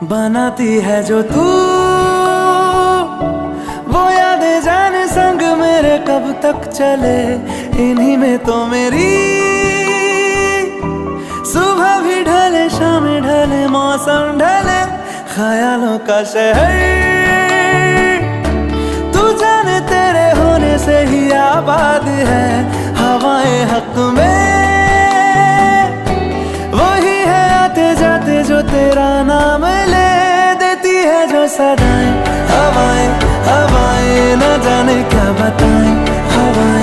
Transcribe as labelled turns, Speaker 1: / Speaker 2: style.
Speaker 1: बनाती है जो तू वो यादें जाने संग मेरे कब तक चले। इन्हीं में तो मेरी सुबह भी ढले शाम ढले मौसम ढले ख्यालों का शहर। तू जाने तेरे होने से ही आबाद है हवाएं हक में। वही है आते जाते जो तेरा नाम ले देती है जो सदाएं हवाएं हवाएं न जाने क्या बताएं।